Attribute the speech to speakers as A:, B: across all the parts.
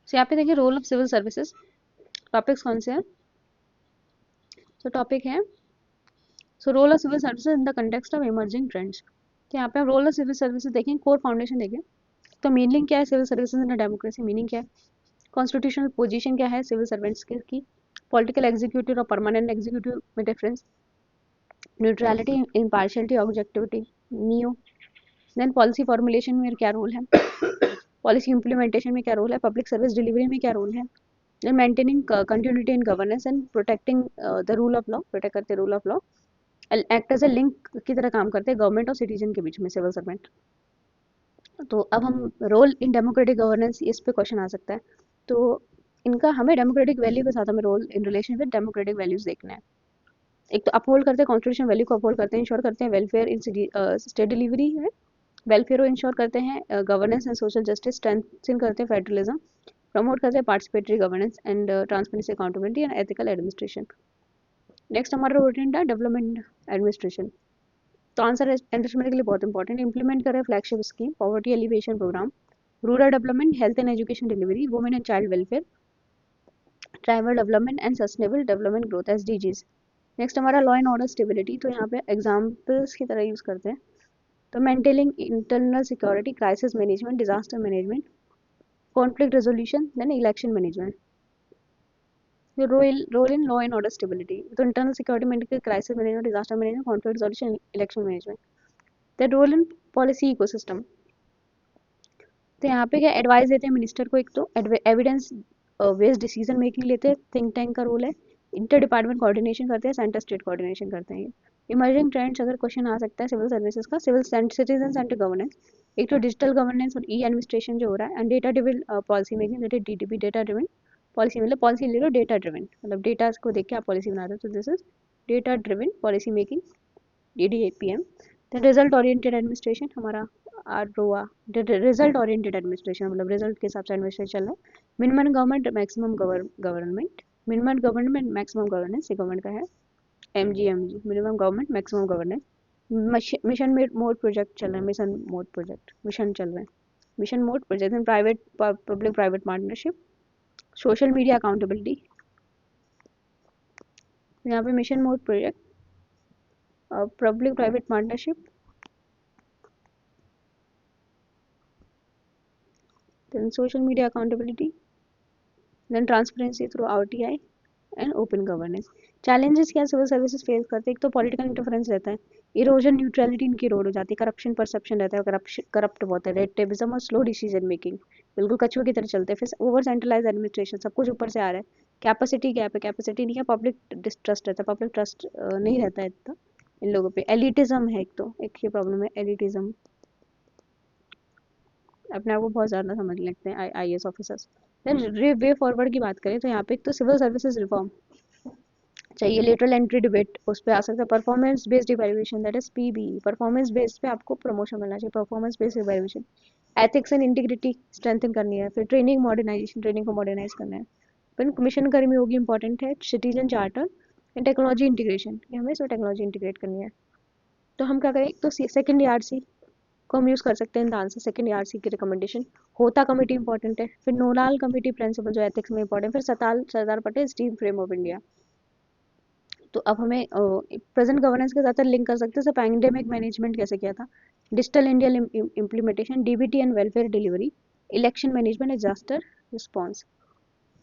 A: सो यहाँ पे देखिए role of civil services, topics कौन से हैं। सो टॉपिक है so role of civil services in the context of emerging trends. तो यहाँ पे हम रोल ऑफ सिविल सर्विसेज देखें, कोर फाउंडेशन देखें। तो मीनिंग क्या है civil services in democracy, meaning क्या है, कॉन्स्टिट्यूशनल पोजीशन क्या है सिविल सर्वेंट्स की, पॉलिटिकल एग्जीक्यूटिव और परमानेंट एग्जीक्यूटिव में डिफरेंस, न्यूट्रलिटी, इम्पार्शियलिटी, ऑब्जेक्टिविटी, नियो। देन पॉलिसी फॉर्मुलेशन में क्या रोल है, पॉलिसी इंप्लीमेंटेशन में क्या रोल है, पब्लिक सर्विस डिलीवरी में क्या रोल है, then maintaining continuity in governance and protecting the rule of law, protect करते rule of law, act as a link की तरह काम करते हैं गवर्नमेंट और सिटीजन के बीच में सिविल सर्वेंट। तो अब हम रोल इन डेमोक्रेटिक गवर्नेंस, इस पे क्वेश्चन आ सकता है। तो इनका हमें डेमोक्रेटिक वैल्यू के साथ हमें role in relation with democratic values देखना है। एक तो अपहोल्ड करते हैं कॉन्स्टिट्यूशन वैल्यू को, अपहोल्ड करते हैं, इंश्योर करते हैं वेलफेयर इन स्टेट डिलीवरी में, वेलफेयर को इंश्योर करते हैं, governance and social justice strengthen करते हैं, फेडरलिज्म प्रमोट करते हैं, participatory governance and transparency, accountability and ethical administration. Next हमारा रोटेंट है डेवलपमेंट एडमिनिस्ट्रेशन। तो आंसर अंडरस्टैंडिंग के लिए बहुत इंपॉर्टेंट, इंप्लीमेंट करें flagship scheme, poverty alleviation program, rural development, health and education delivery, women and child welfare, tribal development and sustainable development growth, SDGs. Next हमारा law and order stability. तो यहाँ पे examples की तरह यूज करते हैं। तो maintaining internal security, crisis management, disaster management, conflict resolution, then election management. Role in law and order stability, तो internal security management, crisis management, disaster management, conflict resolution, election management. The role in policy ecosystem. तो यहाँ पे क्या advice देते हैं minister को, एक तो एविडेंस बेस्ड डिसीजन मेकिंग लेते हैं, थिंक टैंक का रोल है, इंटर डिपार्टमेंट कोऑर्डिनेशन करते हैं, सेंटर स्टेट कोऑर्डिनेशन करते हैं। इमर्जिंग ट्रेंड्स अगर क्वेश्चन आ सकता है सिविल सर्विसेज का, सिविल सिटीजन सेंटर गवर्नेंस, एक तो डिजिटल गवर्नेंस और ई एडमिनिस्ट्रेशन जो हो रहा है, and data driven policy making, that is DDP, data driven policy, मतलब पॉलिसी ले लो डेटा ड्रिवन, मतलब डेटा को देख के आप पॉलिसी बना रहे हो, तो this is data driven policy making, DDAPM। then result oriented administration हमारा ROA, रिजल्ट ओरिएंटेड एडमिनिस्ट्रेशन, मतलब रिजल्ट के हिसाब से एडमिनिस्ट्रेशन चल रहा है। Minimum government, maximum government, minimum government maximum governance, ये गवर्नमेंट का है। MGMG, minimum government maximum governance. Mission mode project चल रहा है, मिशन मोड प्रोजेक्ट, मिशन चल रहे हैं, mission mode project. Private public private partnership, social media accountability, यहाँ पे mission mode project, public private partnership, then social media accountability, then transparency through RTI and open governance. Challenges क्या civil services face करते हैं, एक तो political interference रहता है, erosion neutrality इनकी रोड हो जाती है, करप्शन परसेप्शन रहता है, करप्ट बहुत है, रेड टेपिज्म और स्लो डिसीजन मेकिंग, बिल्कुल कछुए की तरह चलते हैं। फिर ओवर सेंट्रलाइज एडमिनिस्ट्रेशन, सब कुछ ऊपर से आ रहा है, कैपेसिटी गैप है, कैपेसिटी नहीं है, पब्लिक डिस्ट्रस्ट रहता है, पब्लिक ट्रस्ट नहीं रहता है इतना इन लोगों पे। एलिटिज्म है एक, तो एक ये प्रॉब्लम है एलिटिज्म, अपने आप को बहुत ज़्यादा समझ लेते हैं IAS officers. Then way forward की बात करें तो यहाँ पे एक तो सिविल सर्विसेज रिफॉर्म चाहिए, लेटरल एंट्री डिबेट उस पर आ सकता है, performance based evaluation, that is PBE, performance based पे आपको प्रमोशन मिलना चाहिए, performance based evaluation. Ethics and integrity strengthen करनी है, फिर ट्रेनिंग मॉडर्नाइजेशन, ट्रेनिंग को मॉडर्नाइज करना है, फिर कमीशन कर्मी होगी इंपॉर्टेंट है, citizen charter and technology integration, ये हमें इसमें टेक्नोलॉजी इंटीग्रेट करनी है। तो हम क्या करें, एक तो सेकंड ERC को हम यूज़ कर सकते हैं in the answer, second ERC की रिकमेंडेशन। होता कमेटी इंपॉर्टेंट है, फिर नोलाल कमेटी प्रिंसिपल जो एथिक्स में इंपॉर्टेंट, फिर Sardar Patel steel frame of India. तो अब हमें प्रेजेंट गवर्नेंस के साथ लिंक कर सकते हैं, जैसे पैंडेमिक मैनेजमेंट कैसे किया था, digital India implementation, DBT and welfare delivery, election management, disaster response.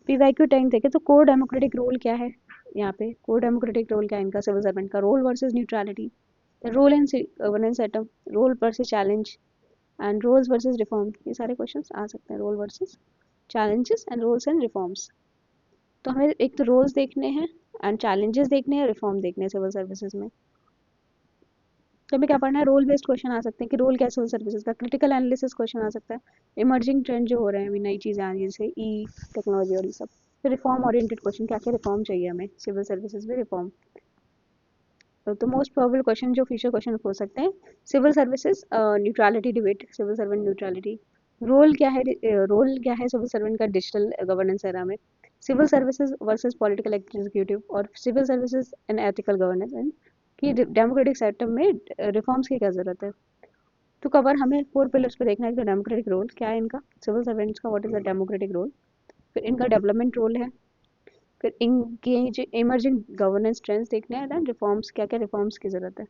A: PYQ time देखे तो कोर डेमोक्रेटिक रोल क्या है, यहाँ पे कोर डेमोक्रेटिक रोल क्या है इनका सिविल सर्वेंट का, role versus neutrality, role in governance setup, role versus challenge and roles versus reform, ये सारे क्वेश्चंस आ सकते हैं, role versus challenges and roles and reforms. तो हमें एक तो रोल्स देखने हैं एंड चैलेंजेस देखने हैं, रिफॉर्म देखने हैं सिविल सर्विसेज में। तो हमें क्या पढ़ना है, रोल बेस्ड क्वेश्चन आ सकते हैं कि रोल क्या सिविल सर्विसेज का, क्रिटिकल एनालिसिस क्वेश्चन आ सकता है, इमर्जिंग ट्रेंड जो हो रहे हैं अभी नई चीज़ें आ रही हैं जैसे टेक्नोलॉजी और ये सब। फिर रिफॉर्म ओरिएंटेड क्वेश्चन, क्या क्या रिफॉर्म चाहिए हमें सिविल सर्विसेज में, रिफॉर्म। तो मोस्ट प्रोबेबल क्वेश्चन जो फ्यूचर क्वेश्चन हो सकते हैं, civil services neutrality debate, civil servant neutrality, role क्या है सिविल सर्वेंट का डिजिटल गवर्नेंस एरा में, civil services versus political executive, और civil services and ethical governance and कि डेमोक्रेटिक सेटअप में रिफॉर्म्स की क्या ज़रूरत है। तो कवर हमें 4 पिलर्स पे देखना है कि डेमोक्रेटिक रोल क्या है इनका, सिविल सर्वेंट्स का, what is the democratic role, फिर इनका डेवलपमेंट रोल है, फिर इनके जो इमर्जिंग गवर्नेंस ट्रेंड्स देखने हैं, देन रिफॉर्म्स, क्या क्या रिफॉर्म्स की ज़रूरत है।